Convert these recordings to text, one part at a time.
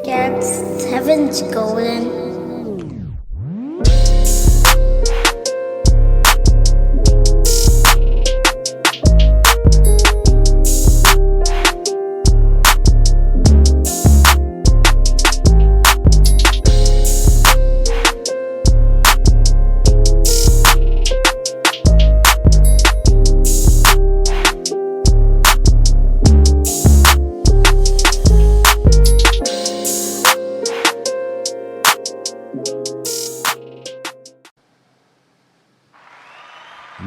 Cats, heaven's golden.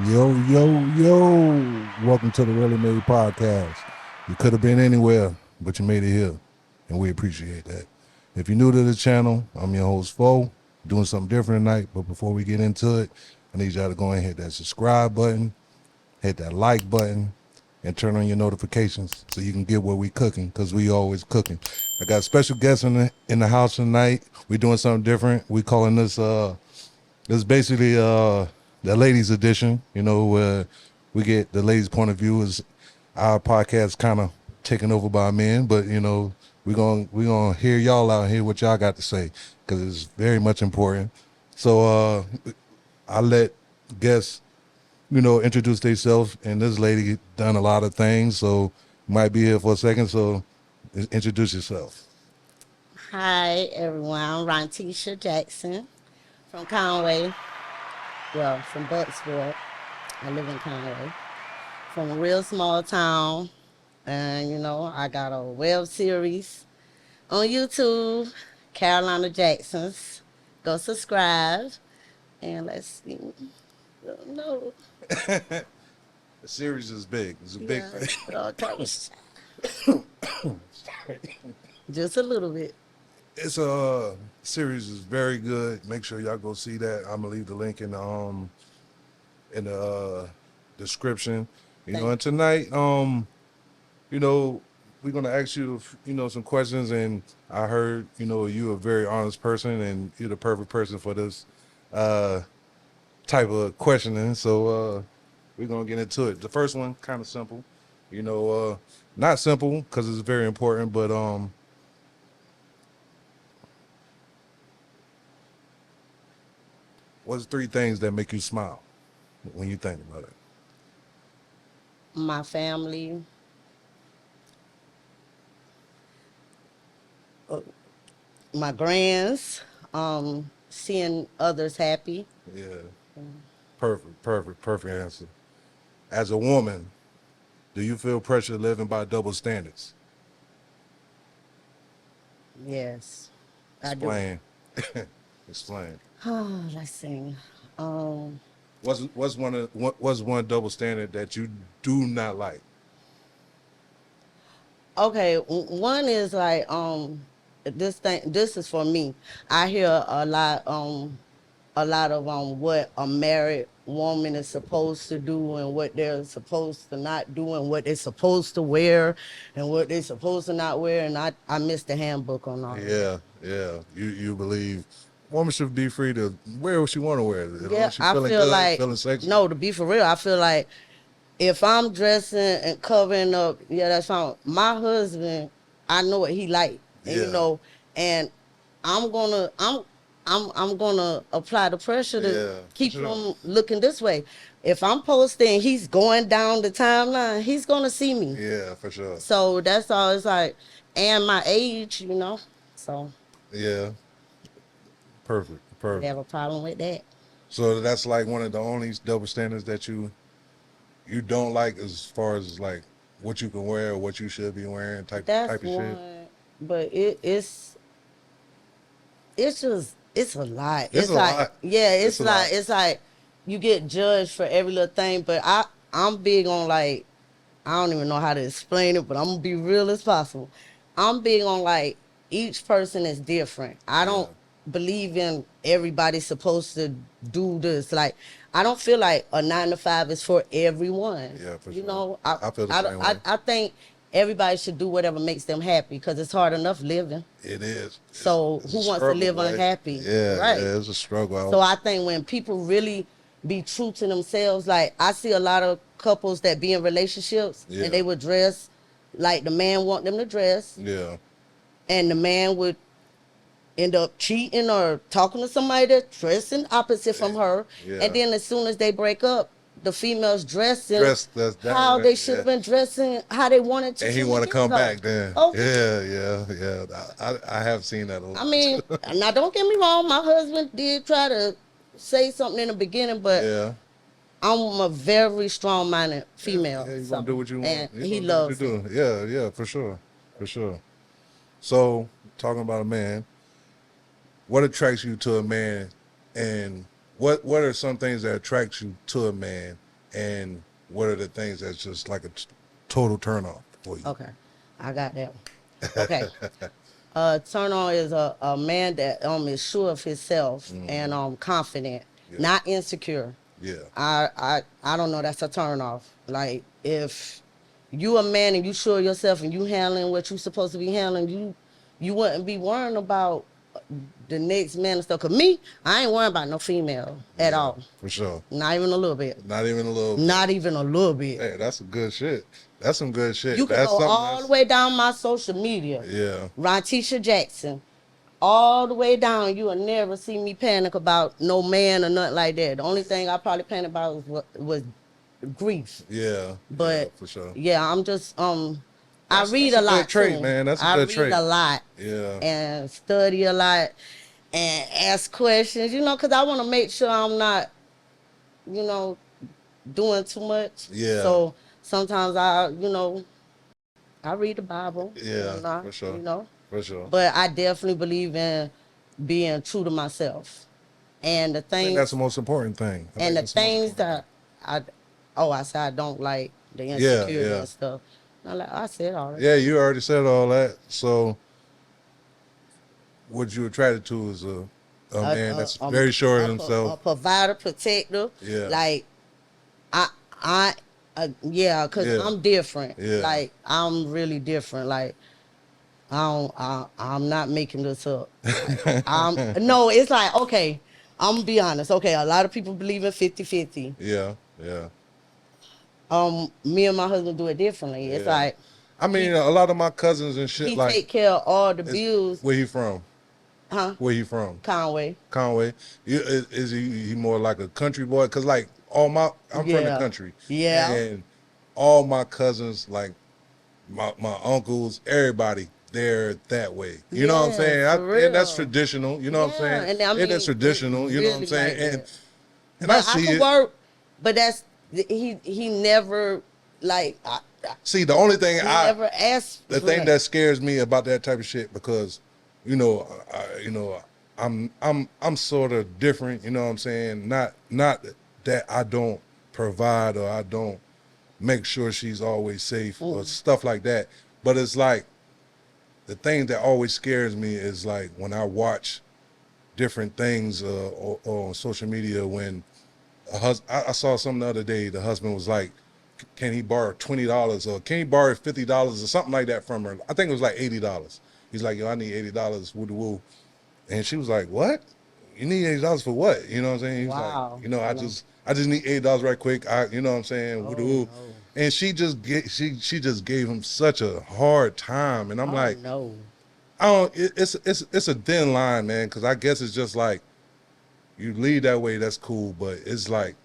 Yo, yo, yo. Welcome to the Really Made Podcast. You could have been anywhere, but you made it here, and we appreciate that. If you're new to the channel, I'm your host, Fo, doing something different tonight, but before we get into it, I need y'all to go and hit that subscribe button, hit that like button, and turn on your notifications so you can get what we cooking, because we always cooking. I got a special guest in the house tonight. We doing something different. We calling this basically the ladies edition, where we get the ladies' point of view. Is our podcast kind of taken over by men, but we're gonna hear y'all out and hear what y'all got to say, because it's very much important. So I let guests introduce themselves, and this lady done a lot of things, so might be here for a second. So introduce yourself. Hi, everyone. I'm Rontisha Jackson from Conway. Well, from Bucksville. I live in Conway. From a real small town. And, I got a web series on YouTube, Carolina Jacksons. Go subscribe. And let's see. No. The series is big. It's a big thing. Just a little bit. It's series is very good. Make sure y'all go see that. I'm gonna leave the link in the description. And tonight, we're gonna ask you, some questions. And I heard, you're a very honest person, and you're the perfect person for this type of questioning. So we're gonna get into it. The first one, kind of simple. Not simple because it's very important, but what's 3 things that make you smile when you think about it? My family, my grands, seeing others happy. Yeah. Perfect answer. As a woman, do you feel pressure living by double standards? Yes, Explain. I do. Explain. Let's see. What's one double standard that you do not like? Okay, one is like this is for me. I hear a lot of what a married woman is supposed to do and what they're supposed to not do and what they're supposed to wear and what they're supposed to not wear, and I missed the handbook on all that. Yeah. You believe woman should be free to wear what she want to wear. Yeah, she I feeling feel good, like feeling sexy. no, to be for real, I feel like if I'm dressing and covering up, yeah, that's fine. My husband, I know what he like, and, and I'm gonna apply the pressure to keep him looking this way. If I'm posting, he's going down the timeline, he's gonna see me. Yeah, for sure. So that's all. It's like, and my age, so. Yeah. Perfect. I have a problem with that. So that's like one of the only double standards that you don't like, as far as like what you can wear or what you should be wearing type of shit. But it's a lot. It's a like lot. It's like you get judged for every little thing. But I'm big on, like, I don't even know how to explain it, but I'm gonna be real as possible. I'm big on, like, each person is different. I don't believe in everybody's supposed to do this. Like, I don't feel like a 9 to 5 is for everyone. Yeah, for sure. I feel the same way. I think everybody should do whatever makes them happy, because it's hard enough living. It is. So who wants to live unhappy? Yeah, right. Yeah, it's a struggle. So I think when people really be true to themselves, like, I see a lot of couples that be in relationships and they would dress like the man want them to dress. Yeah. And the man would end up cheating or talking to somebody that's dressing opposite from her. Yeah. And then as soon as they break up, the female's dressing Dress that's that how way, they should have been dressing, how they wanted to. And he from want the to come get-go. back then. Okay. Yeah. I have seen that a lot. I mean, now don't get me wrong, my husband did try to say something in the beginning, but Yeah. I'm a very strong-minded female. Yeah, you gonna do what you want. And You he gonna do what loves you it. do. Yeah, for sure. For sure. So, talking about a man, what attracts you to a man, and what are some things that attract you to a man, and what are the things that's just like a total turn off for you? Okay, I got that one. Okay. Turn on is a man that is sure of himself and confident, Yeah. not insecure. Yeah. I don't know, that's a turn off. Like, if you a man and you sure of yourself and you handling what you supposed to be handling, you wouldn't be worrying about the next man and stuff. Cause me, I ain't worrying about no female at all. For sure. Not even a little bit. Not even a little. Not even a little bit. Hey, that's some good shit. That's some good shit. You can that's go all the way down my social media. Yeah. Rontisha Jackson. All the way down. You will never see me panic about no man or nothing like that. The only thing I probably panicked about was grief. Yeah. But yeah, for sure. Yeah, I'm just I read that's a a lot good trait, too. man. That's a good trait. I read a lot. Yeah. And study a lot and ask questions, because I want to make sure I'm not, doing too much. Yeah. So sometimes I read the Bible. Yeah, for sure. For sure. But I definitely believe in being true to myself. And the I think things that's the most important thing. and the things that I said I don't like the insecurity and stuff. I said already. Yeah, you already said all that. So what you attracted to is a man that's very sure of himself. A provider, protector. Yeah. Like, because I'm different. Yeah. Like, I'm really different. Like, I'm not making this up. No, it's like, okay, I'm gonna be honest. Okay, a lot of people believe in 50-50. Yeah. Me and my husband do it differently. It's like, I mean, a lot of my cousins and shit, he like, take care of all the bills. where he from? Huh? Where he from? Conway. Is he more like a country boy? Cause like I'm from the country. Yeah. And all my cousins, like my uncles, everybody, they're that way. You know what I'm saying? And that's traditional. You know what I'm saying? And that's traditional. You know what I'm saying? Like and I see could it. work, but that's he never like. See, the only thing never asked. The thing that scares me about that type of shit, because I'm sort of different. You know what I'm saying? Not that I don't provide or I don't make sure she's always safe or stuff like that. But it's like the thing that always scares me is like when I watch different things on social media when I saw something the other day. The husband was like, can he borrow $20 or can he borrow $50 or something like that from her? I think it was like $80. He's like, yo, I need $80, woo woo. And she was like, what? You need $80 for what? You know what I'm saying? He was like, I just need $80 right quick. You know what I'm saying? Woo woo. And she just gave him such a hard time. And I'm like, no. It's a thin line, man, because I guess it's just like you lead that way, that's cool, but it's like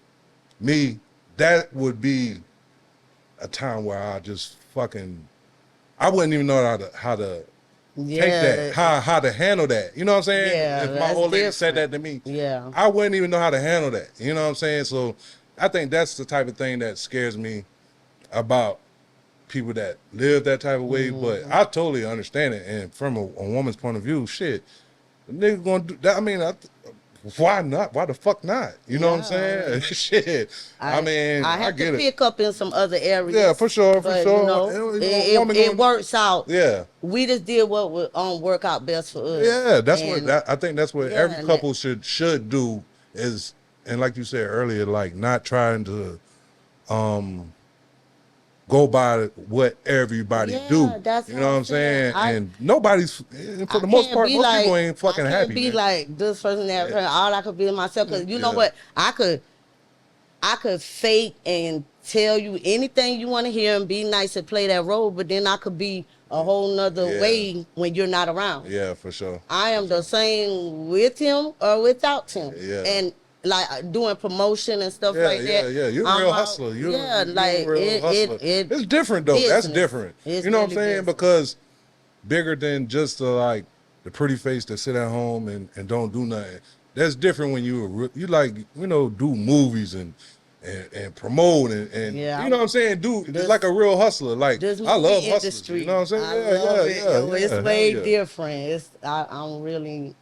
me, that would be a time where I just I wouldn't even know how to take that, how to handle that. You know what I'm saying? Yeah, if my old lady said that to me, I wouldn't even know how to handle that. You know what I'm saying? So I think that's the type of thing that scares me about people that live that type of way. But I totally understand it. And from a woman's point of view, shit, the nigga gonna do that. I mean, why not? Why the fuck not? You know what I'm saying? Shit. I mean, I have get to pick up in some other areas. Yeah, for sure, but, it works out. Yeah. We just did what would work out best for us. Yeah, that's I think that's what every couple should do is, and like you said earlier, like not trying to go by what everybody do. That's you know what I'm saying? And nobody's, for the most part, most people ain't fucking happy. I can't be like this person, that person. All I could be myself. Because you know what? I could fake and tell you anything you want to hear and be nice and play that role, but then I could be a whole nother Yeah. way when you're not around. Yeah, for sure. I am the same with him or without him. Yeah. And like doing promotion and stuff Yeah, like that. yeah. You're a I'm real out- hustler. yeah, You're like a real hustler. It's different though. That's business. different. It's You know what I'm really saying? business. Because bigger than just like the pretty face that sit at home and don't do nothing. That's different when you like, do movies and promote and Yeah, you know what I'm saying? It's this- like a real hustler. Like This I love movie hustlers. industry, You know what I'm saying? I love it. Yo, it's hell way yeah. different. I'm really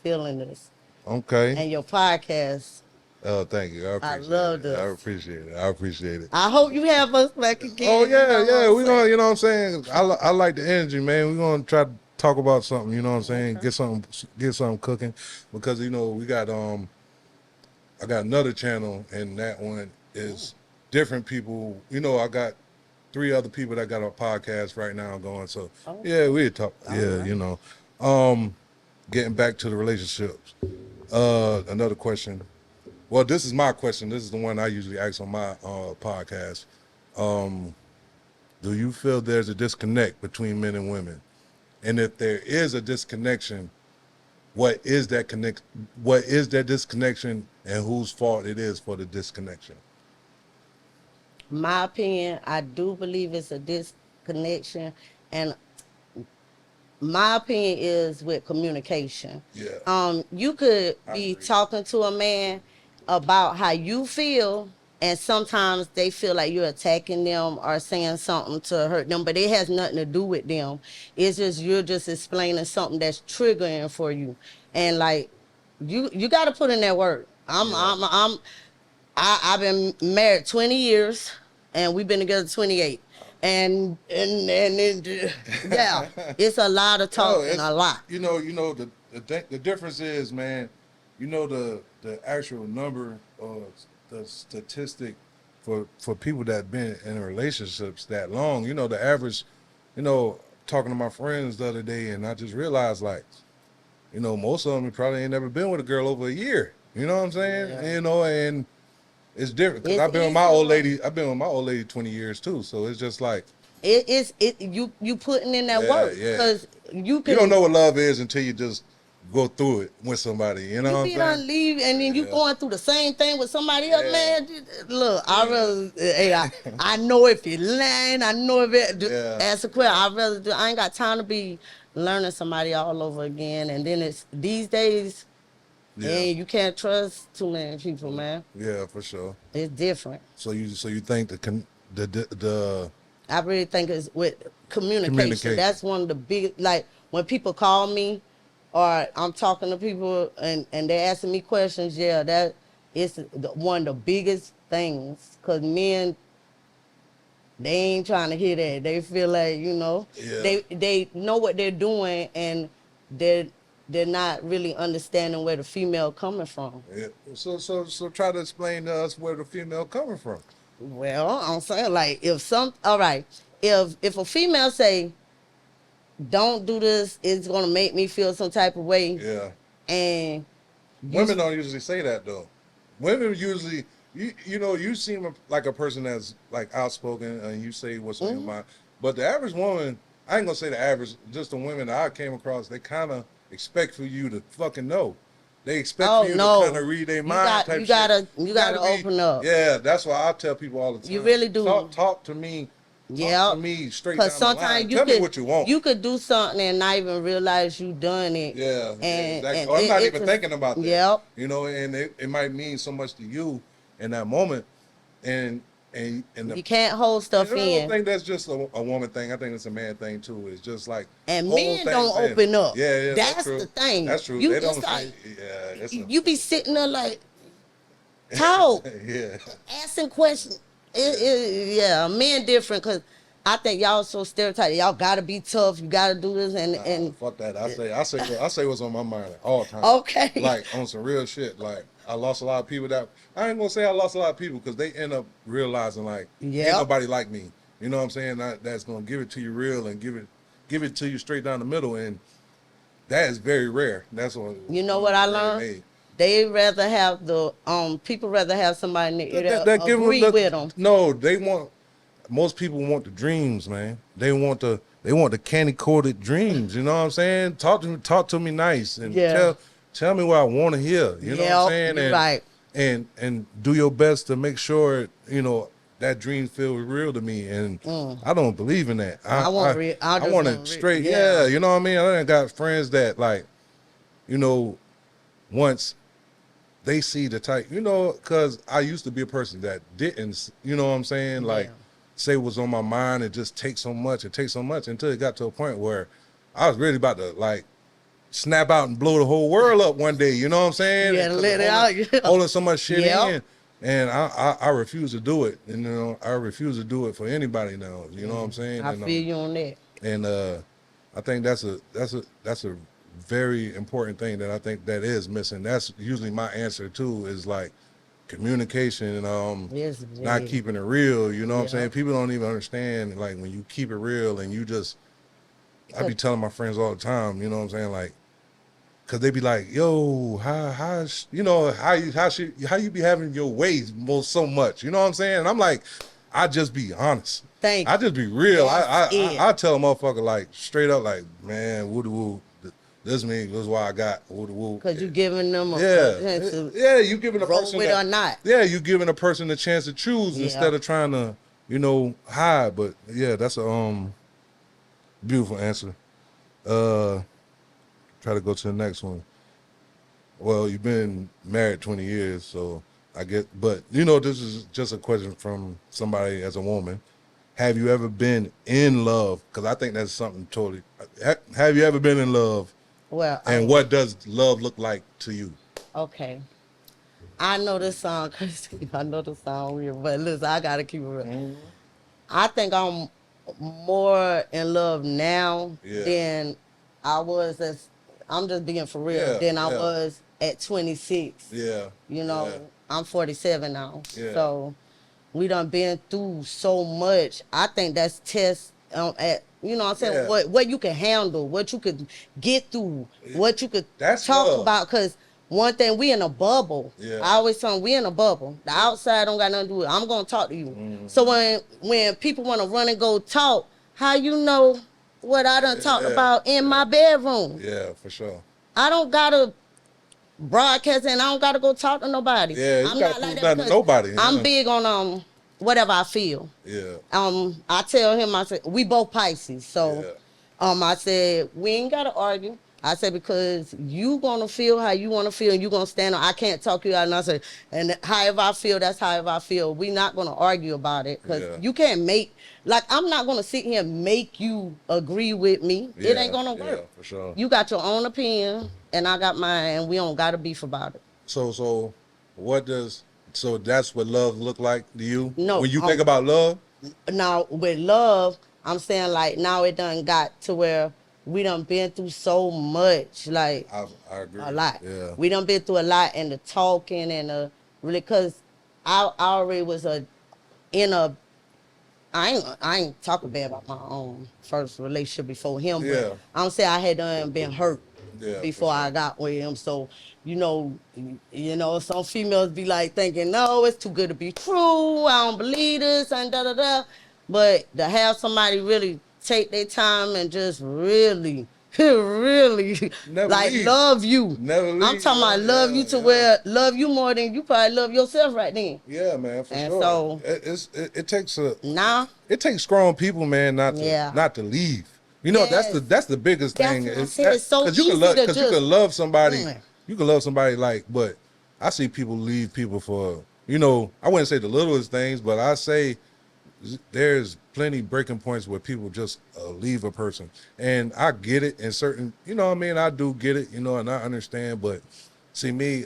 feeling this. Okay. And your podcast, Oh, thank you. I appreciate love it. this. I appreciate it. I appreciate it. I hope you have us back again. Oh yeah, you know yeah. what We I'm gonna, saying? you know what I'm saying. I like the energy, man. We gonna try to talk about something. You know what I'm saying. Get something cooking, because we got I got another channel, and that one is different people. I got 3 other people that got a podcast right now going. So yeah, we talk. Yeah, right. Getting back to the relationships. Another question. Well, this is my question. This is the one I usually ask on my podcast. Do you feel there's a disconnect between men and women? And if there is a disconnection, what is that disconnection, and whose fault it is for the disconnection? My opinion, I do believe it's a disconnection, and my opinion is with communication. Yeah. You could I be agree. talking to a man about how you feel, and sometimes they feel like you're attacking them or saying something to hurt them, but it has nothing to do with them. It's just you're just explaining something that's triggering for you, and like you got to put in that work. I've been married 20 years, and we've been together 28. And yeah, it's a lot of talking, a lot. The difference is, man, the actual number or the statistic for people that been in relationships that long, the average, talking to my friends the other day, and I just realized, like, most of them probably ain't never been with a girl over a year. You know what I'm saying? Yeah. And it's different, because It's I've been with easy my old to- lady. I've been with my old lady 20 years too. So it's just like, You putting in that Yeah, work, yeah. because you can you don't know what love is until you just go through it with somebody. You know you what be I'm done saying? leave, and then you Yeah. going through the same thing with somebody else, Yeah. man. Look, I rather I know if you're lying, I know if it Yeah. ask a question. I rather do. I ain't got time to be learning somebody all over again. And then it's these days, Yeah. and you can't trust too many people, man. Yeah, for sure. It's different. So you think the I really think it's with communication. Communication. That's one of the big, like when people call me or I'm talking to people and they're asking me questions, yeah, that is one of the biggest things, because men, they ain't trying to hear that. They feel like, Yeah. they know what they're doing, and they're not really understanding where the female coming from. Yeah. So try to explain to us where the female coming from. Well, I'm saying, like, if a female say, don't do this, it's gonna make me feel some type of way, Yeah. and Women don't usually say that though. Women usually, you seem like a person that's like outspoken, and you say what's on your mind. But the average woman, I ain't gonna say the average, just the women that I came across, they kind of expect for you to fucking know. They expect for you to kind of read their mind type you shit. you gotta open up. Yeah, that's why I tell people all the time. You really do. Talk to me. Yeah, Talk to me straight down the line. sometimes Tell me what you want. You could do something and not even realize you done it. Yeah, and, exactly. and Or I'm not it's even thinking about that. Yep. And it might mean so much to you in that moment, and You can't hold stuff I don't in. think that's just a woman thing. I think it's a man thing too. It's just like And whole men things don't in. open up. Yeah, That's true. the thing. That's true. You They don't just say. like- Yeah, it's You be sitting there like, a, talk, yeah. asking questions. Yeah, men different, because I think y'all so stereotyped. Y'all gotta be tough. You gotta do this, and Fuck that. I say what's on my mind at all times. Okay. Like on some real shit. Like I lost a lot of people that I ain't gonna say I lost a lot of people, because they end up realizing like Yep. ain't nobody like me. You know what I'm saying? That's gonna give it to you real and give it to you straight down the middle, and that is very rare. That's what you know what I very learned? made. They rather have people rather have somebody in the ear that give agree with them. No, most people want the dreams, man. They want they want the candy coated dreams. You know what I'm saying? Talk to me nice, and tell me what I want to hear. You know what I'm saying? You're And, right. And do your best to make sure that dream feels real to me. And I don't believe in that. I want it straight. Yeah, you know what I mean. I done got friends that once they see the type, because I used to be a person that didn't, you know what I'm saying, like say what's on my mind and just take so much until it got to a point where I was really about to like snap out and blow the whole world up one day. You know what I'm saying? Yeah, let it out. Holding so much shit in. And I refuse to do it. And I refuse to do it for anybody now. You know what I'm saying? I feel you on that. And I think that's a very important thing that I think that is missing. That's usually my answer too, is like communication and not keeping it real. You know what I'm saying? People don't even understand, like, when you keep it real and you just, I be telling my friends all the time, you know what I'm saying, like, cause they be like, yo, how you be having your ways so much, you know what I'm saying? And I'm like, I just be honest. I just be real. I tell a motherfucker like straight up, like, man, woo. This is why I got woo. Cause you giving them a chance to you giving a person with or not. Yeah, you giving a person a chance to choose instead of trying to hide. But yeah, that's a beautiful answer. Try to go to the next one. Well, you've been married 20 years, so I get, but this is just a question from somebody as a woman. Have you ever been in love? Because I think that's something totally. Have you ever been in love? Well, and what does love look like to you? Okay. I know this song, weird, but listen, I gotta keep it real. I think I'm more in love now than I was I'm just being for real, than I was at 26. I'm 47 now. So we done been through so much. I think that's test at, you know what I'm saying, what you can handle, what you could get through, what you could talk about. Because one thing, we in a bubble. I always tell them, we in a bubble. The outside don't got nothing to do with it. I'm going to talk to you. So when people want to run and go talk, how you know what I done talked about in my bedroom? Yeah, for sure. I don't got to broadcast and I don't got to go talk to nobody. Yeah, I'm not like that to nobody. I'm big on whatever I feel. I tell him, I said, we both Pisces. So I said, we ain't got to argue. I said, because you gonna feel how you want to feel, and you gonna stand on. I can't talk you out. And I said, and however I feel, that's however I feel. We not gonna argue about it, because you can't I'm not gonna sit here and make you agree with me. It ain't gonna work. For sure. You got your own opinion, and I got mine, and we don't gotta beef about it. So that's what love look like to you? No. When you think about love? Now, with love, I'm saying, like, now it done got to where we done been through so much, like, I agree. A lot. Yeah. We done been through a lot, and the talking and the really, cause I already was I ain't talking bad about my own first relationship before him, but I'm saying I had done been hurt before I got with him. So, some females be like thinking, no, it's too good to be true. I don't believe this and da da da. But to have somebody really take their time and just really love you. I'm talking about love you to where love you more than you probably love yourself right then. Yeah, man, for and sure. So it takes strong people, man, not to leave. That's the biggest thing. It's so easy because you can love somebody. You can love somebody, but I see people leave people for, I wouldn't say the littlest things, but I say there's plenty breaking points where people just leave a person. And I get it in certain, I do get it, and I understand. But see, me,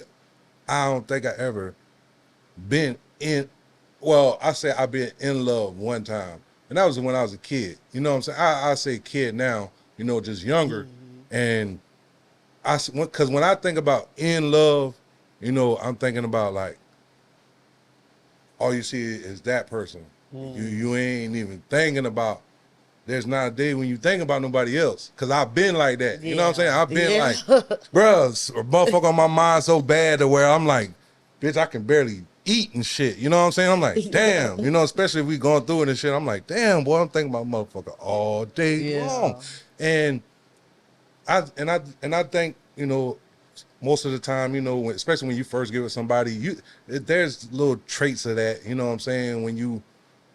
I don't think I ever been I say I've been in love one time. And that was when I was a kid. You know what I'm saying? I say kid now, just younger. And because when I think about in love, I'm thinking about, like, all you see is that person. You ain't even thinking about, there's not a day when you think about nobody else. Because I've been like that. You know what I'm saying? I've been like, bruh, a motherfucker on my mind so bad to where I'm like, bitch, I can barely eat and shit. You know what I'm saying? I'm like, damn. You know, especially if we going through it and shit. I'm like, damn, boy. I'm thinking about motherfucker all day long. And I think, you know, most of the time, you know, especially when you first get with somebody, there's little traits of that. You know what I'm saying? When you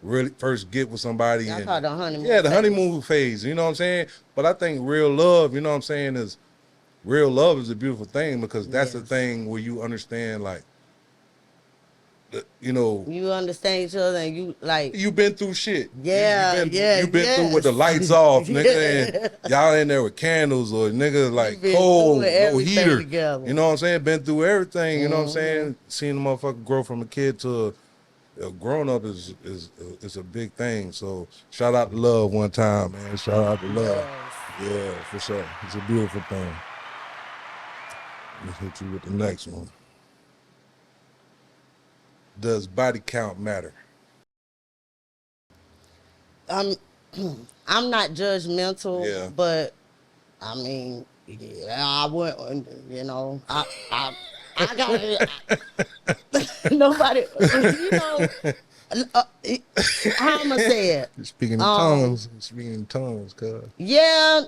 really first get with somebody, I and call it the honeymoon. yeah, the honeymoon phase. You know what I'm saying? But I think real love, you know what I'm saying, is real love is a beautiful thing, because that's the thing where you understand, like, you know, you understand each other, and you like, you've been through shit. yeah, You've been through with the lights off, nigga, and y'all in there with candles, or nigga like cold, no heater. Together. You know what I'm saying? Been through everything. You know what I'm saying? Seeing the motherfucker grow from a kid to a grown up is a big thing. So shout out to love one time, man. Shout out to love. Yeah, for sure. It's a beautiful thing. Let's hit you with the next one. Does body count matter? I'm not judgmental, Yeah. but I mean, yeah, I wouldn't, you know, I got nobody, you know, how I'ma say it? Speaking in tongues. Speaking in tongues, cuz. Yeah,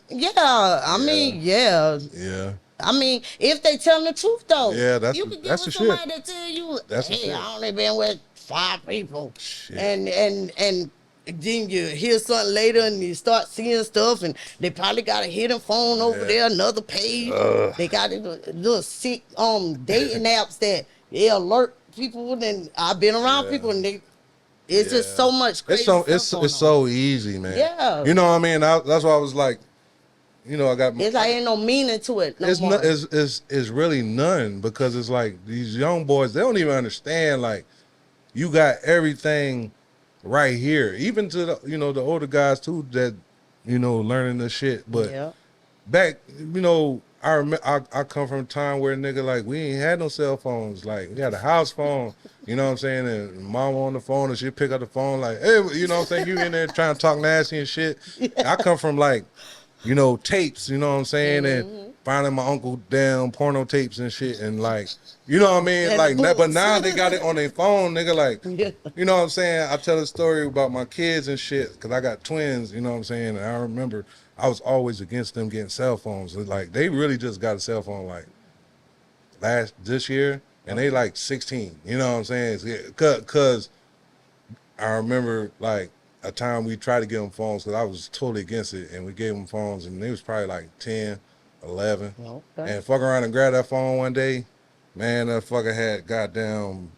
I mean, yeah. Yeah. I mean, if they tell the truth though, Yeah, that's you could get that's with the shit. somebody that tell you, That's the hey, shit. I only been with 5 people, Shit. and then you hear something later and you start seeing stuff, and they probably got a hidden phone over there, another page. They got little sick dating apps that they alert people. And I've been around people, and it's just so much crazy stuff going it's so easy, man. Yeah. You know what I mean? That's why I was like, you know, I got. It's like ain't no meaning to it. It's really none, because it's like these young boys, they don't even understand, like, you got everything right here. Even to the, you know, the older guys too, that, you know, learning this shit. But back, you know, I remember I come from a time where nigga, like, we ain't had no cell phones. Like, we had a house phone. You know what I'm saying? And mom on the phone, and she'd pick up the phone like, hey, you know what I'm saying? You in there trying to talk nasty and shit. I come from, like, you know, tapes, you know what I'm saying? And finding my uncle damn porno tapes and shit, and like, you know what I mean? Like, but now they got it on their phone, nigga, like, you know what I'm saying? I tell a story about my kids and shit, because I got twins, you know what I'm saying? And I remember I was always against them getting cell phones. Like, they really just got a cell phone, like, this year, and they like 16, you know what I'm saying? Because I remember, like, a time we tried to give them phones, because I was totally against it, and we gave them phones, and they was probably like 10, 11. And fuck around and grab that phone one day, man, that fucker had goddamn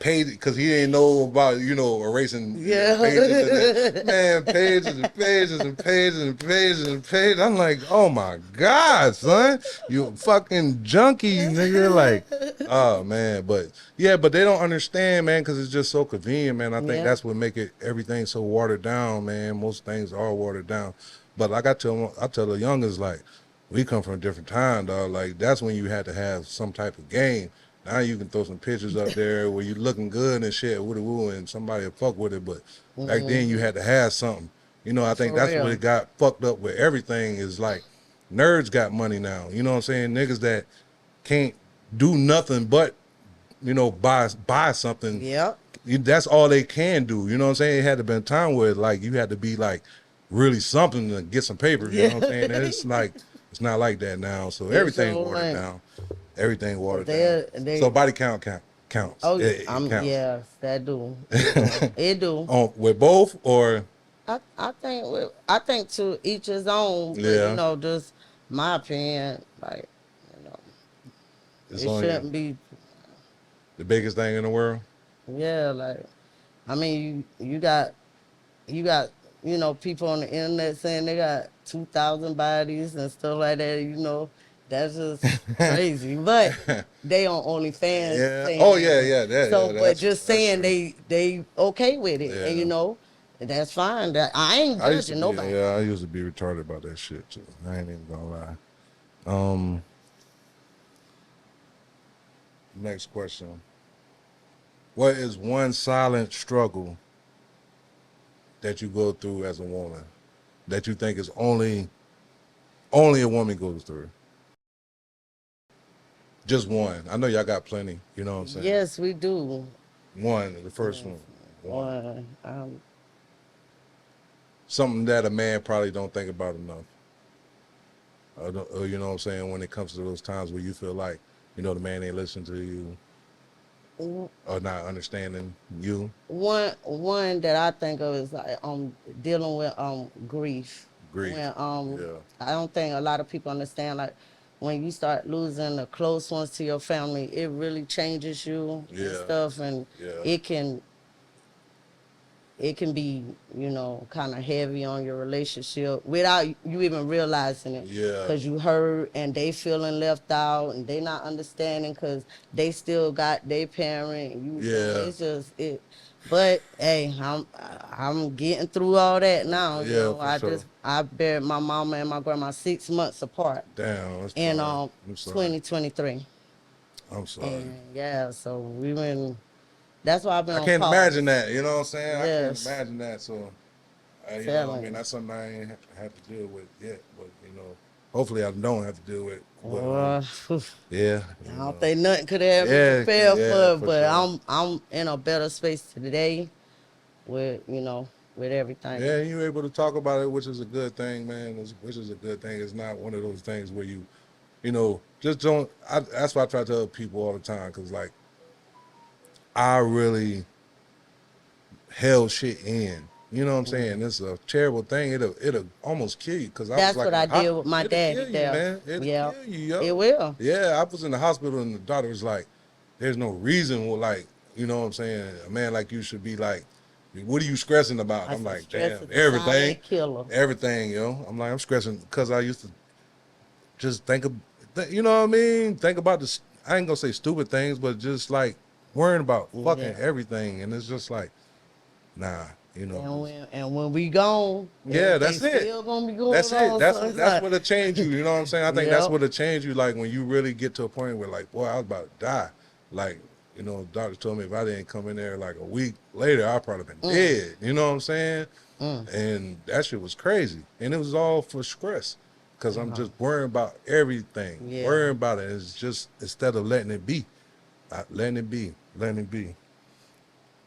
paid, because he didn't know about, you know, erasing pages and man, pages and pages and pages and pages and pages. I'm like, oh my God, son, you fucking junkie, nigga. Like, oh man, but yeah, but they don't understand, man, because it's just so convenient, man. I think that's what make it everything so watered down, man. Most things are watered down, but like I tell the youngest, like, we come from a different time, dog. Like, that's when you had to have some type of game. Now you can throw some pictures up there where you looking good and shit, woo, and somebody will fuck with it. But back then you had to have something. You know, I think that's what it got fucked up with everything, is like, nerds got money now. You know what I'm saying? Niggas that can't do nothing but, you know, buy something. That's all they can do. You know what I'm saying? It had to be a time where, like, you had to be like really something to get some paper. You know what I'm saying? And it's like, it's not like that now. So everything watered down. Everything watered down. So body counts. Oh, it counts. yes, that do. It do. With both, or I think to each his own. But, you know, just my opinion, like, you know, it shouldn't be the biggest thing in the world. Yeah, like, I mean, you got, you know, people on the internet saying they got 2,000 bodies and stuff like that. You know, that's just crazy. But they on OnlyFans. Yeah. But just saying they okay with it, and you know, that's fine. I ain't judging nobody. I used to be retarded about that shit too. I ain't even gonna lie. Next question. What is one silent struggle that you go through as a woman that you think is only a woman goes through? Just one. I know y'all got plenty. You know what I'm saying? Yes, we do. One, the first one. One. One. Something that a man probably don't think about enough. Or, you know what I'm saying? When it comes to those times where you feel like, you know, the man ain't listening to you or not understanding you. One that I think of is like dealing with grief. Grief. When Yeah. I don't think a lot of people understand, like when you start losing the close ones to your family, it really changes you and Yeah. stuff, and Yeah. it can be, you know, kind of heavy on your relationship without you even realizing it. Yeah. Because you hurt and they feeling left out and they not understanding because they still got their parent. Yeah. It's just it. But hey, I'm getting through all that now. You Yeah, know, for sure. I buried my mama and my grandma 6 months apart Damn, that's in I'm sorry. 2023. I'm sorry. And yeah, so we been. That's why I've been I on can't pause. imagine that. You know what I'm saying? Yes. I can't imagine that. So, you know, I mean, that's something I ain't had to deal with yet. But you know, hopefully I don't have to deal with. But, yeah. I don't think nothing could have been prepared for, but sure. I'm in a better space today with, you know, with everything. Yeah, you're able to talk about it, which is a good thing, man. Which is a good thing. It's not one of those things where you know, just don't. That's why I try to tell people all the time, because like, I really held shit in. You know what I'm saying? It's a terrible thing. It'll almost kill you. Cause I That's was like, what I did with my daddy. It'll kill you, man. It'll kill you, yo. It will. Yeah, I was in the hospital and the doctor was like, "There's no reason, like, you know what I'm saying? A man like you should be like, what are you stressing about?" I'm like, damn, everything, everything, yo. I'm like, I'm stressing because I used to just think of, you know what I mean? Think about this. I ain't gonna say stupid things, but just like worrying about fucking everything, and it's just like, nah, you know. And when we gone, yeah, that's it. Still gonna be going that's on, it. That's so that's what'll change you. You know what I'm saying? I think that's Yep. what'll change you. Like when you really get to a point where, like, boy, I was about to die. Like, you know, doctor told me if I didn't come in there like a week later, I'd probably been dead. You know what I'm saying? And that shit was crazy, and it was all for stress. Because I'm just worrying about everything. Yeah. Worrying about it. It's just, instead of letting it be. Letting it be. Letting it be.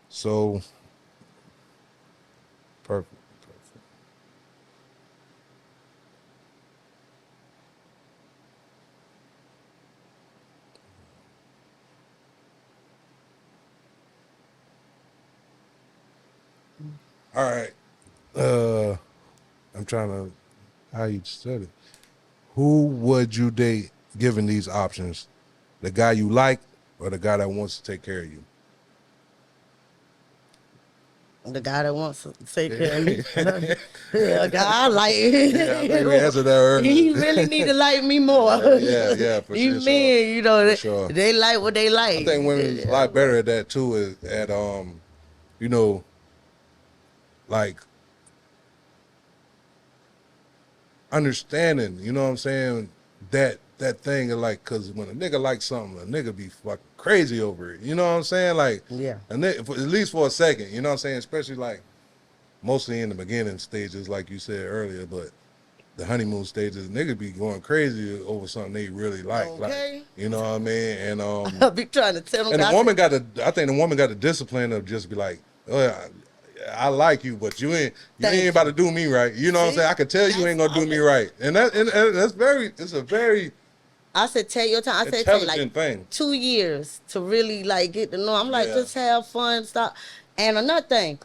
So, perfect. All right. I'm trying to, how you said it. Who would you date given these options? The guy you like or the guy that wants to take care of you? The guy that wants to take care of me. A guy I like. Yeah, I think we answered that earlier. He really need to like me more. Yeah, for These sure. men, you know, Sure. they like what they like. I think women's a lot better at that too, is at you know, like understanding, you know what I'm saying, that thing of like, cause when a nigga likes something, a nigga be fucking crazy over it. You know what I'm saying? Like, Yeah. and at least for a second, you know what I'm saying? Especially like mostly in the beginning stages, like you said earlier, but the honeymoon stages, niggas be going crazy over something they really like. Okay. Like, you know what I mean? And I be trying to tell them. and the woman got the, I think the woman got the discipline of just be like, oh, I like you, but you ain't about to do me right. You know what I'm saying? I could tell you ain't gonna do me right, and that's it's a very I said, take your time. I said, take like thing. 2 years to really like get to know. I'm like, just have fun, stop. And another thing,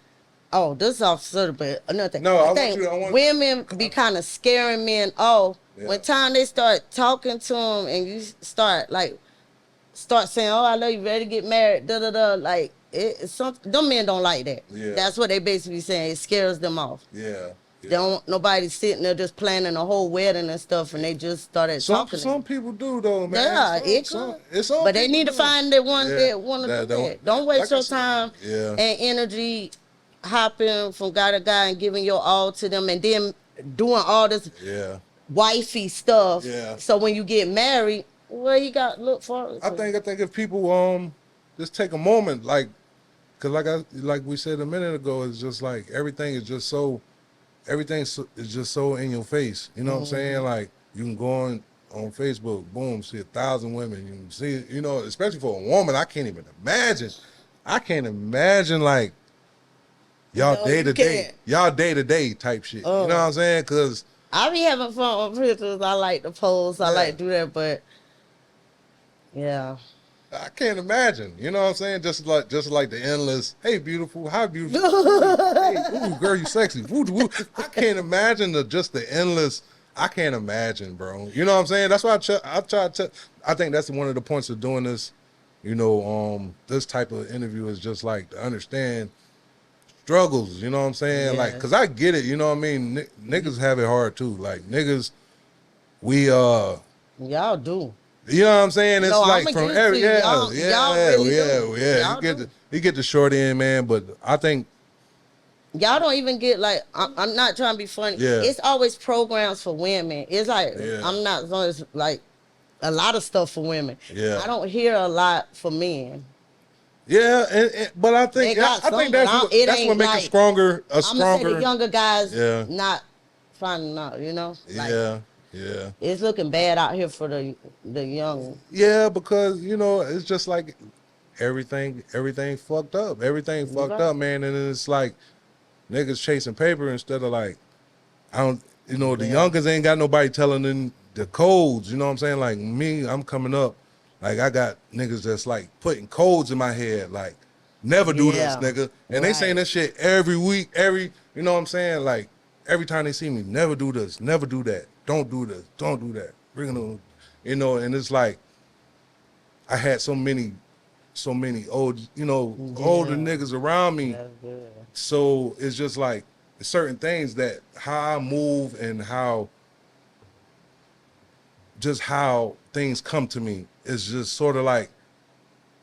oh, this is off sort of, but another thing. No, I think women be kind of scaring men off. When time they start talking to them and you start saying, oh, I love you, ready to get married, da da da. Like them men don't like that. Yeah. That's what they basically saying. It scares them off. Yeah. Don't nobody sitting there just planning a whole wedding and stuff, and they just started talking. Some people do though, man. Yeah, but they need to find that one that want to do that. Don't waste your time and energy hopping from guy to guy and giving your all to them, and then doing all this wifey stuff. Yeah. So when you get married, well, you got to look for it. I think if people just take a moment, like, cause like we said a minute ago, it's just like everything is just so in your face. You know what I'm saying? Like, you can go on Facebook, boom, see 1,000 women. You see, you know, especially for a woman, I can't even imagine. I can't imagine like y'all No, day you to day, can't. y'all day to day type shit. You know what I'm saying? Cause I be having fun with pictures. I like to post. I like to do that, but yeah. I can't imagine. You know what I'm saying? Just like the endless, hey beautiful, hi beautiful. Hey, ooh, girl, you sexy. Woo, woo. I can't imagine the endless. I can't imagine, bro. You know what I'm saying? That's why I try to. I think that's one of the points of doing this. You know, this type of interview is just like to understand struggles. You know what I'm saying? Like, cause I get it. You know what I mean? Niggas have it hard too. Like niggas, we Y'all do. You know what I'm saying? It's No, like I'ma from give it every to you. Y'all really do. yeah. Y'all do. You get the short end, man. But I think Y'all don't even get like I'm not trying to be funny. Yeah. It's always programs for women. It's like Yeah. I'm not it's like a lot of stuff for women. Yeah. I don't hear a lot for men. yeah, but I They think got I some, think but that's it ain't what makes like it stronger. I'm gonna say the younger guys Yeah. not finding out. You know, like Yeah. Yeah. it's looking bad out here for the young. Yeah, because you know it's just like everything fucked up. Everything fucked up, man. And it's like niggas chasing paper instead of like I don't, you know, the youngers ain't got nobody telling them the codes. You know what I'm saying? Like me, I'm coming up, like I got niggas that's like putting codes in my head, like never do this, nigga. And they saying that shit every week, you know what I'm saying? Like every time they see me, never do this, never do that, don't do this, don't do that. Bring them, you know. And it's like I had so many old, you know, older niggas around me. So it's just like certain things that how I move and how things come to me is just sort of like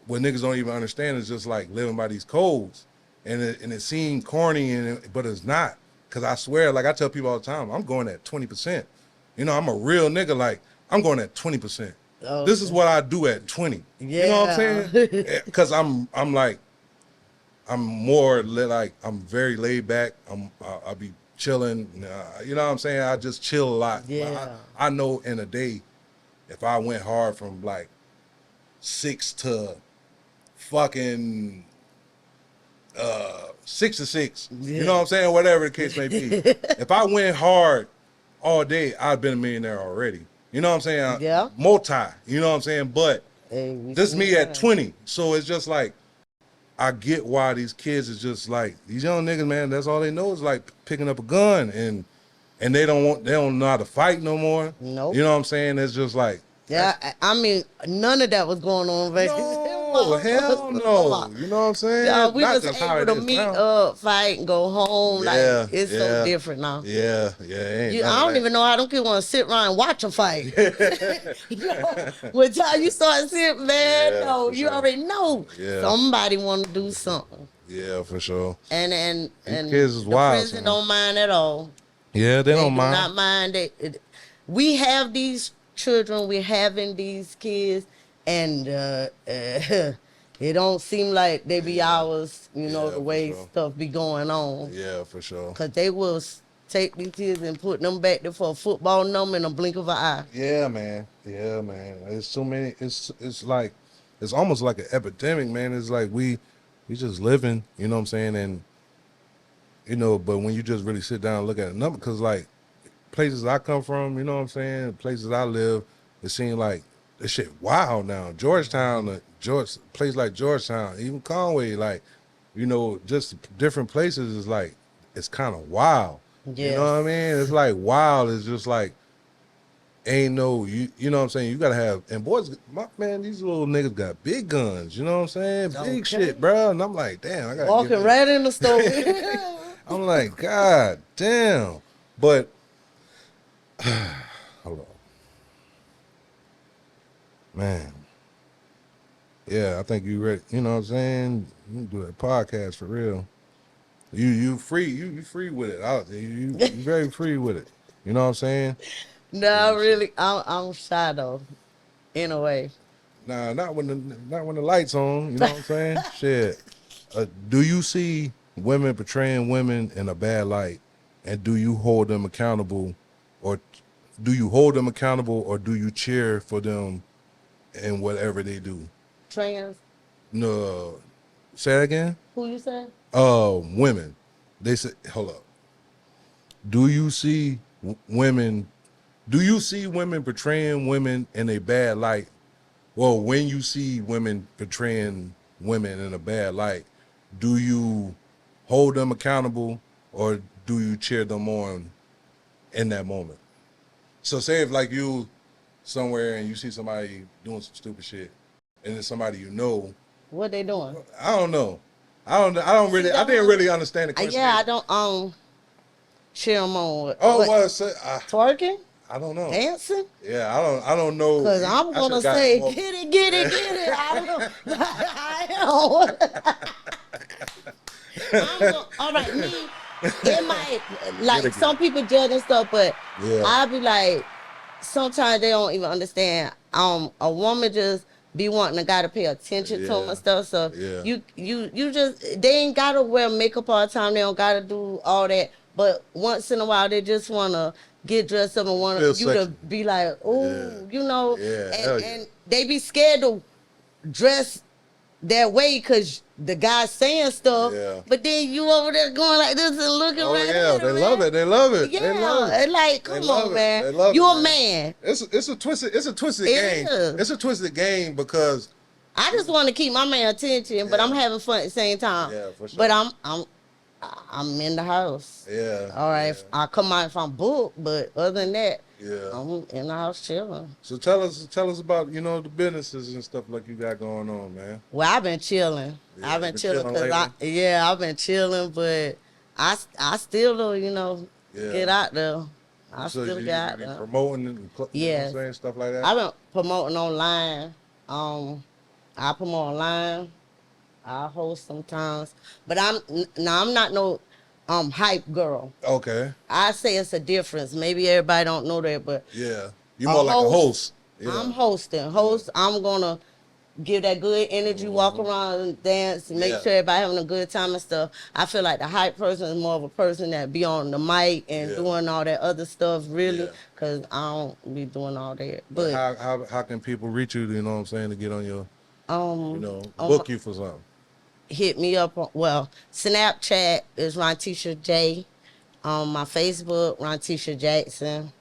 what niggas don't even understand is just like living by these codes. And it seemed corny, but it's not. Cause I swear, like I tell people all the time, I'm going at 20%. You know, I'm a real nigga, like I'm going at 20%. This is what I do at 20. You know what I'm saying? Cause I'm like, I'm more like I'm very laid back. I'll be chilling. You know what I'm saying? I just chill a lot. Yeah. I know in a day, if I went hard from like 6 to fucking 6 to 6. You know what I'm saying? Whatever the case may be. If I went hard all day, I'd been a millionaire already. You know what I'm saying? Yeah. Multi. You know what I'm saying? But this me at 20. So it's just like I get why these kids is just like these young niggas, man. That's all they know is like picking up a gun, and they don't know how to fight no more. Nope. You know what I'm saying? It's just like I mean, none of that was going on, baby. no, hell no. You know what I'm saying? We was able to meet up, fight, and go home. Yeah, like it's so different now. Yeah. I don't even know how them kids want to sit around and watch them fight. When time you start sitting, man, you already know somebody want to do something. Yeah, for sure. And kids is the wild, prison don't mind at all. Yeah, they don't do mind. not mind. We have these children, we're having these kids, and it don't seem like they be ours, you know, the way stuff be going on. Yeah, for sure. Because they will take these kids and put them back there for a football number in a blink of an eye. Yeah, man. It's so many. It's like it's almost like an epidemic, man. It's like we just living, you know what I'm saying, and you know, but when you just really sit down and look at a number, because like places I come from, you know what I'm saying, places I live, it seems like this shit wild now. Georgetown, place like Georgetown, even Conway, like, you know, just different places is like, it's kind of wild. You know what I mean? It's like wild. It's just like, ain't no, you know what I'm saying? You gotta have, and boys, man, these little niggas got big guns, you know what I'm saying? Big shit, bro. And I'm like, damn, I gotta walking right in the store. I'm like, God damn. But, hold on. Man. Yeah, I think you ready. You know what I'm saying? You can do that podcast for real. You free. You free with it. You very free with it. You know what I'm saying? No, really, I'm shy though, in a way. Nah, not when the lights on. You know what I'm saying? Shit. Do you see women portraying women in a bad light, and do you hold them accountable, or do you hold them accountable or do you cheer for them in whatever they do? Trans? No, say that again. Who you say? Women. They say, hold up. Do you see women? Do you see women portraying women in a bad light? Well, when you see women portraying women in a bad light, do you hold them accountable or do you cheer them on in that moment? So say if like you somewhere and you see somebody doing some stupid shit and it's somebody you know. What they doing? I don't know. I didn't really understand the question. Yeah, I don't cheer them on. Oh, what? well, Twerking? I don't know. Dancing? Yeah, I don't know. Cause I'm gonna say, get it, get it, get it. I don't know. All right, me, it might, like, some people judge and stuff, but I'll be like, sometimes they don't even understand. A woman just be wanting a guy to pay attention to them and stuff. So you just, they ain't gotta wear makeup all the time. They don't gotta do all that. But once in a while, they just wanna get dressed up and want you to be like, oh, you know, and they be scared to dress that way because the guy's saying stuff, but then you over there going like this and looking right at they love it. They love it. Yeah, they love it. Like, come on, man. You a man. It's a twisted game. It's a twisted game because I just want to keep my man attention, but I'm having fun at the same time. Yeah, for sure. But I'm in the house. Yeah. All right. Yeah. I come out if I'm booked, but other than that, yeah, I'm in the house chilling. So tell us about, you know, the businesses and stuff like you got going on, man. Well, I've been chilling. Yeah, I've been chilling because lately? I've been chilling, but I still don't, you know, get out there. I so still get out there. Promoting and you know what I'm saying, stuff like that. I've been promoting online. I promote online. I host sometimes, but I'm not no hype girl. Okay. I say it's a difference. Maybe everybody don't know that, but yeah, you more like a host. Yeah. I'm hosting. I'm gonna give that good energy, walk around and dance, and make sure everybody having a good time and stuff. I feel like the hype person is more of a person that be on the mic and doing all that other stuff, really, because I don't be doing all that. But how can people reach you? You know what I'm saying, to get on your, you know, book you for something? Hit me up on, well, Snapchat is Rontisha J. My Facebook, Rontisha Jackson.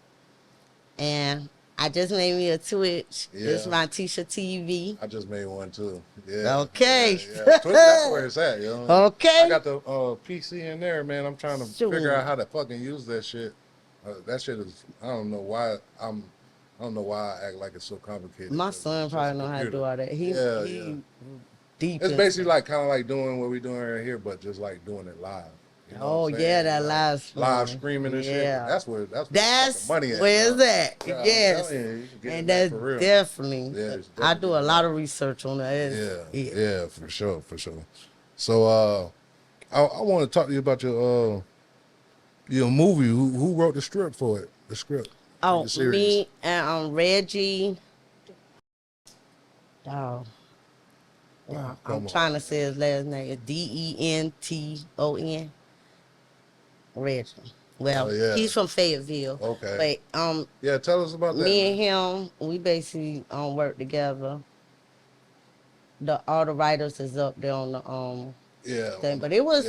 And I just made me a Twitch. It's Rontisha TV. I just made one too. Yeah. Okay. Twitch, that's where it's at, yo. Okay. I got the PC in there, man. I'm trying to figure out how to fucking use that shit. That shit is, I don't know why I act like it's so complicated. My son probably know how to do all that. He deep. It's basically like kind of like doing what we're doing right here, but just like doing it live. You know that live streaming and shit. That's where money at. Where is that? Yeah, yes, and that's for real. definitely. Definitely. I do a lot of research on that. Yeah, for sure. So I want to talk to you about your movie. Who wrote the script for it? The script. Oh, me and Reggie. Oh. I'm trying to say his last name. It's Denton. Reggie. Well, he's from Fayetteville. Okay. But tell us about that. Me and him, we basically work together. All the writers is up there on the thing. But it was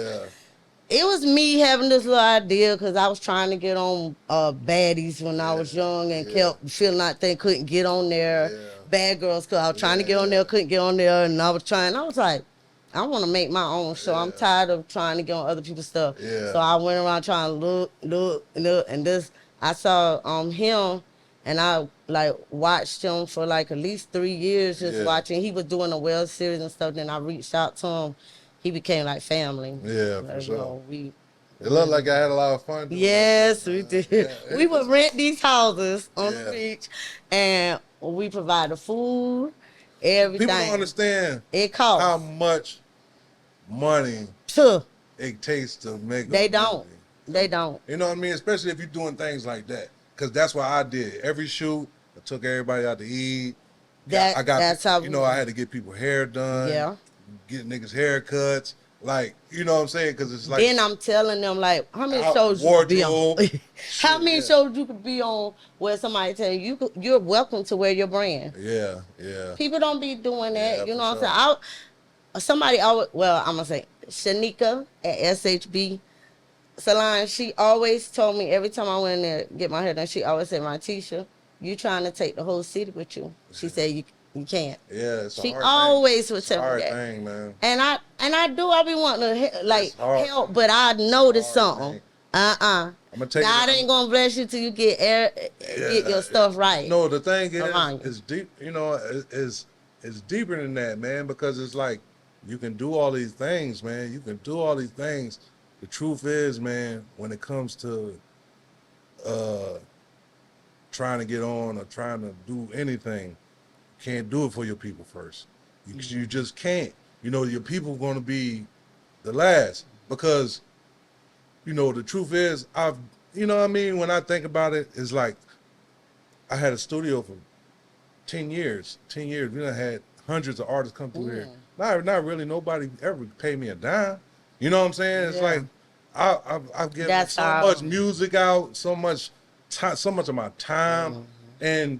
me having this little idea because I was trying to get on Baddies when I was young and kept feeling like they couldn't get on there. Bad Girls Club. I was trying to get on there, couldn't get on there, and I was like, I want to make my own show. I'm tired of trying to get on other people's stuff. So I went around trying to look, and this, I saw him, and I like watched him for like at least 3 years, just watching. He was doing a Well series and stuff. Then I reached out to him. He became like family. Yeah, for sure. Know, it looked like I had a lot of fun. Yes, we did. We would rent these houses on the beach, and we provide the food, everything. People don't understand how much money it takes to make They don't. They don't. You know what I mean? Especially if you're doing things like that. Because that's what I did. Every shoot, I took everybody out to eat. That's how I had to get people hair done. Yeah. Get niggas haircuts. Like, you know what I'm saying? Because it's like Then I'm telling them like, how many out shows you could be on? wardrobe. How Shit, many yeah. shows you could be on where somebody tell you you're welcome to wear your brand. Yeah, yeah, People don't be doing yeah, that. You for know what I'm sure. saying? Somebody always, well, I'm gonna say Shanika at SHB Salon. She always told me every time I went in there to get my hair done. She always said, "Rontisha, you trying to take the whole city with you?" She said, "You can't." Yeah, it's a She hard thing. always would It's a tell me hard that. thing, man. And I do. I be wanting to It's like hard. help, but I It's a notice hard something. thing. Uh-uh. I'm gonna tell you God that. ain't gonna bless you till you get Yeah. your stuff right No, the thing around you. is deep. You know, is deeper than that, man. Because it's like you can do all these things, man. You can do all these things. The truth is, man, when it comes to uh trying to get on or trying to do anything, you can't do it for your people first. You just can't. You know, your people going to be the last because you know the truth is you know what I mean. When I think about it, it's like I had a studio for 10 years. 10 years. We done had hundreds of artists come through here. Not really nobody ever paid me a dime. You know what I'm saying? It's Yeah. like I've given That's so how. much music out, so much time, so much of my time, and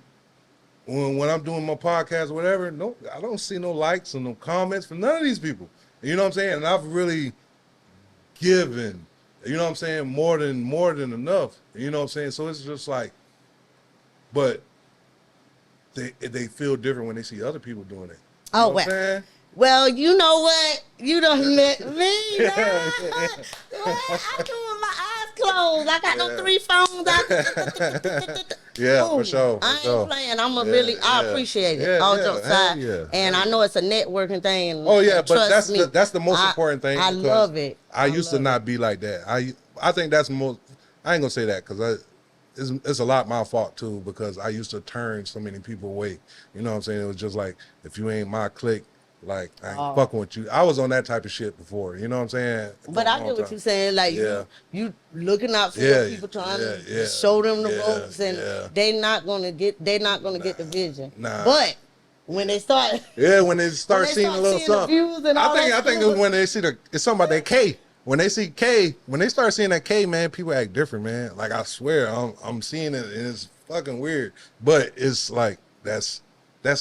when I'm doing my podcast or whatever, no, I don't see no likes or no comments from none of these people. You know what I'm saying? And I've really given, you know what I'm saying, more than enough. You know what I'm saying? So it's just like, but they feel different when they see other people doing it. You know Oh what well. I'm saying? Well, you know what? You done let me. Yeah. I do with my eyes closed. I got no Yeah. 3 phones. Yeah, for Boom. sure. I ain't playing. I appreciate it. Yeah, All yeah, jokes hell aside. yeah, And hell I know it's a networking thing. Oh yeah, and but trust me, that's the most important thing. I Because love it. I used to love not be like that. I think that's most. I ain't gonna say that because it's a lot my fault too because I used to turn so many people away. You know what I'm saying? It was just like if you ain't my clique, like I ain't fucking with you. I was on that type of shit before. You know what I'm saying? But I get what you're saying. Like Yeah. you looking out for Yeah, your people, trying yeah, to yeah, show them the yeah, ropes, and yeah. they're not gonna get the vision. Nah. But when they start, Yeah, when they start when they seeing start a little seeing the something. views and all that I think stuff. it's when they see it's something about that K. When they see K, when they start seeing that K, man, people act different, man. Like I swear, I'm seeing it and it's fucking weird. But it's like that's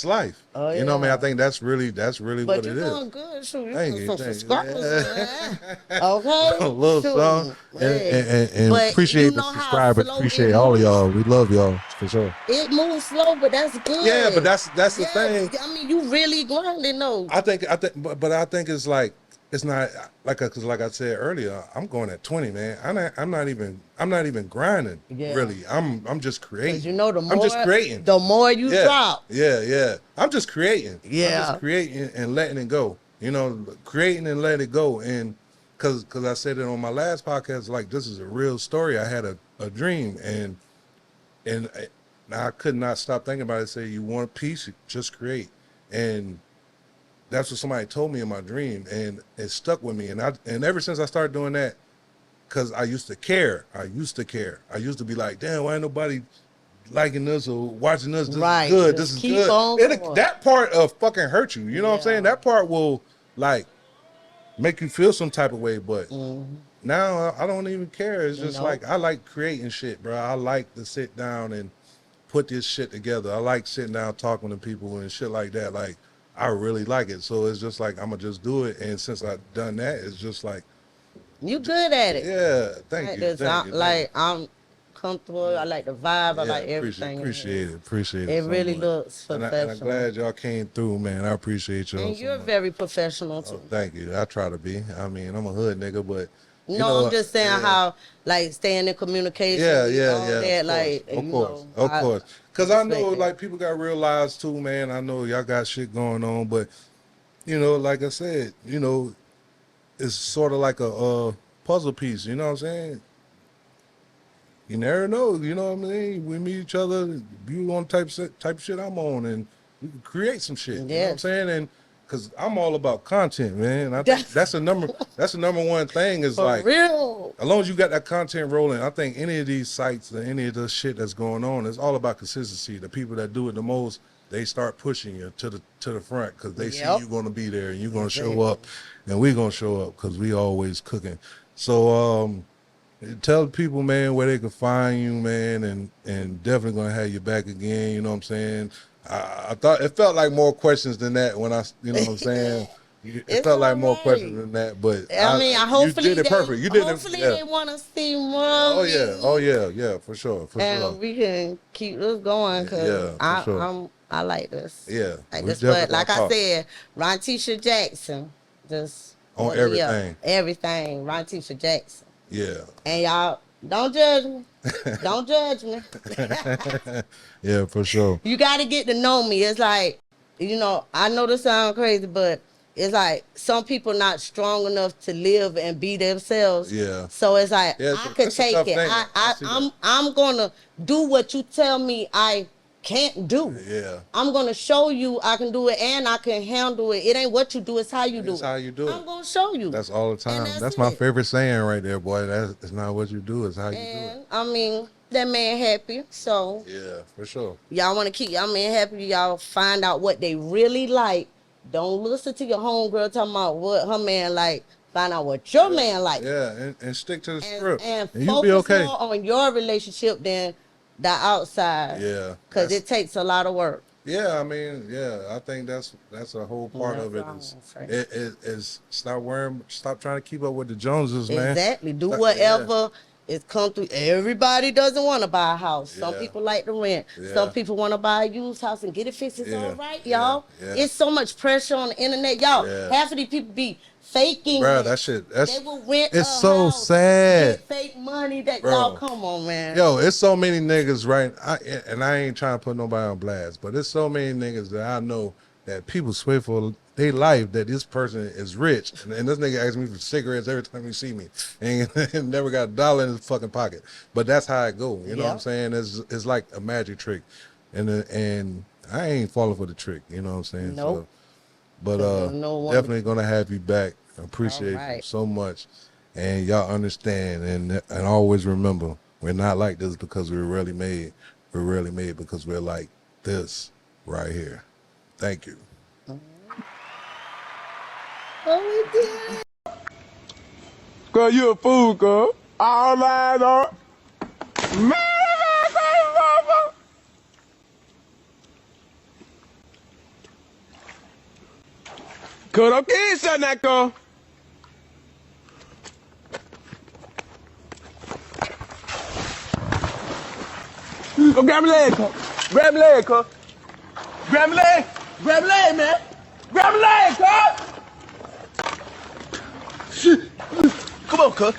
life. Oh, You know what I mean? yeah. I think that's really But what you're it is. doing good, shoot. You Thank put you, some thank you. subscribers. Yeah. Okay, A little shoot. song. And But appreciate you the know how subscribers. slow Appreciate it all of moves. y'all. We love y'all for sure. It moves slow, but that's good. Yeah, but that's the Yeah, thing. I mean, you really grinding though. I think, but I think it's like it's not like because like I said earlier, I'm going at 20, man. I'm not even grinding Yeah. really. I'm just creating. Because you know I'm just creating. the more you Yeah, drop. yeah. I'm just creating. I'm Yeah. just creating and letting it go. You know, creating and letting it go. And because I said it on my last podcast, like this is a real story. I had a dream and I could not stop thinking about it. Say you want a piece, just create. And that's what somebody told me in my dream, and it stuck with me. And ever since I started doing that, because I used to care. I used to be like, damn, why ain't nobody liking this or watching this? This Right. is good. Just This is keep good. on And going. that part of fucking hurt you. You know what I'm saying? Yeah. That part will like make you feel some type of way. But now I don't even care. It's just like I like creating shit, bro. I like to sit down and put this shit together. I like sitting down talking to people and shit like that. Like I really like it. So it's just like I'm gonna just do it. And since I've done that, it's just like You good at it. yeah, thank you. I'm comfortable. I like the vibe. I like everything. Appreciate it. It so really much. looks And professional. I'm glad y'all came through, man. I appreciate y'all. And so you're much. very professional too. Thank you. I try to be. I mean, I'm a hood nigga, but you No, know, I'm just saying how like staying in communication. all that, like, Of you course, know, of course. Because I know, respect that. like, people got real lives too, man. I know y'all got shit going on, but you know, like I said, you know, it's sort of like a puzzle piece. You know what I'm saying? You never know. You know what I mean? We meet each other. You on type of shit I'm on, and we can create some shit. You know what I'm Yes. saying? cause I'm all about content, man. I think that's the number one thing is For like, real. as long as you got that content rolling, I think any of these sites or any of the shit that's going on, it's all about consistency. The people that do it the most, they start pushing you to the front because they see you gonna be there and you're gonna show up, and we're gonna show up because we always cooking. So tell the people, man, where they can find you, man, and definitely gonna have you back again. You know what I'm saying? I thought it felt like more questions than that when you know what I'm saying. It felt like more questions than that, but I mean, hopefully you did it perfect. You did it. Hopefully they want to see more. Oh yeah, for sure, and we can keep this going because I like this. Yeah, like this. But like I said, Rontisha Jackson, just on everything. Everything, Rontisha Jackson. Yeah. And y'all don't judge me. Don't judge me. Yeah, for sure. You got to get to know me. It's like, I know this sounds crazy, but it's like some people not strong enough to live and be themselves. Yeah. So it's like I could take it. I'm gonna do what you tell me I can't do. Yeah. I'm gonna show you I can do it and I can handle it. It ain't what you do, it's how you do it. It's how you do it. I'm gonna show you. That's all the time. That's my favorite saying right there, boy. It's not what you do, it's how you do it. I mean, that man happy, so yeah, for sure. Y'all want to keep y'all man happy. Y'all find out what they really like. Don't listen to your homegirl talking about what her man like. Find out what your man like. Yeah, and stick to the script. And you'll be okay. Focus more on your relationship than the outside. Yeah. Because it takes a lot of work. Yeah, I mean, I think that's a whole part of it. Is stop trying to keep up with the Joneses, man. Exactly. Do whatever is come through. Everybody doesn't want to buy a house. Some people like to rent. Some people want to buy a used house and get it fixed. It's all right, y'all. It's so much pressure on the internet, y'all. Half of these people be faking. Bro, that shit. They will rent it's so sad. Get fake money that y'all come on, man. Yo, it's so many niggas, right? I ain't trying to put nobody on blast, but there's so many niggas that I know that people swear for their life that this person is rich, and this nigga asks me for cigarettes every time he see me, and never got $1 in his fucking pocket. But that's how it go. You know what I'm saying? It's like a magic trick, and I ain't falling for the trick. You know what I'm saying? Nope. But definitely gonna have you back. I appreciate you so much, and y'all understand, and always remember, we're not like this because we're really made. We're really made because we're like this right here. Thank you. Oh, we did. Girl, you a fool, girl. All lies are. Man, cut up kids, son, that girl. Go grab my leg, cuz. Grab my leg, cuz. Grab my leg. Grab my leg, man. Grab my leg, cuz. Shit. Come on, cuz.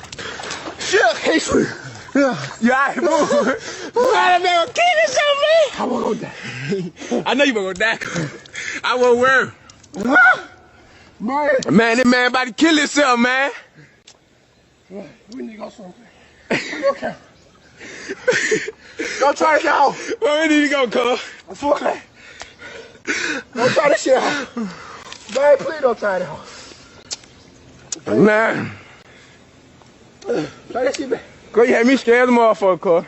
Shit, hey, sweet. You all right, move. I'm gonna kill yourself, man. I won't die. I know you won't gonna die, cuz. I won't worry. Man, this man about to kill himself, man. We need to go somewhere. Okay. Don't try this out. Where we need to go, cuz? Fuck that. Don't try this shit out. Man, please don't try it out. Man. Try this shit back. Girl, you had me scared of the motherfucker, cuz.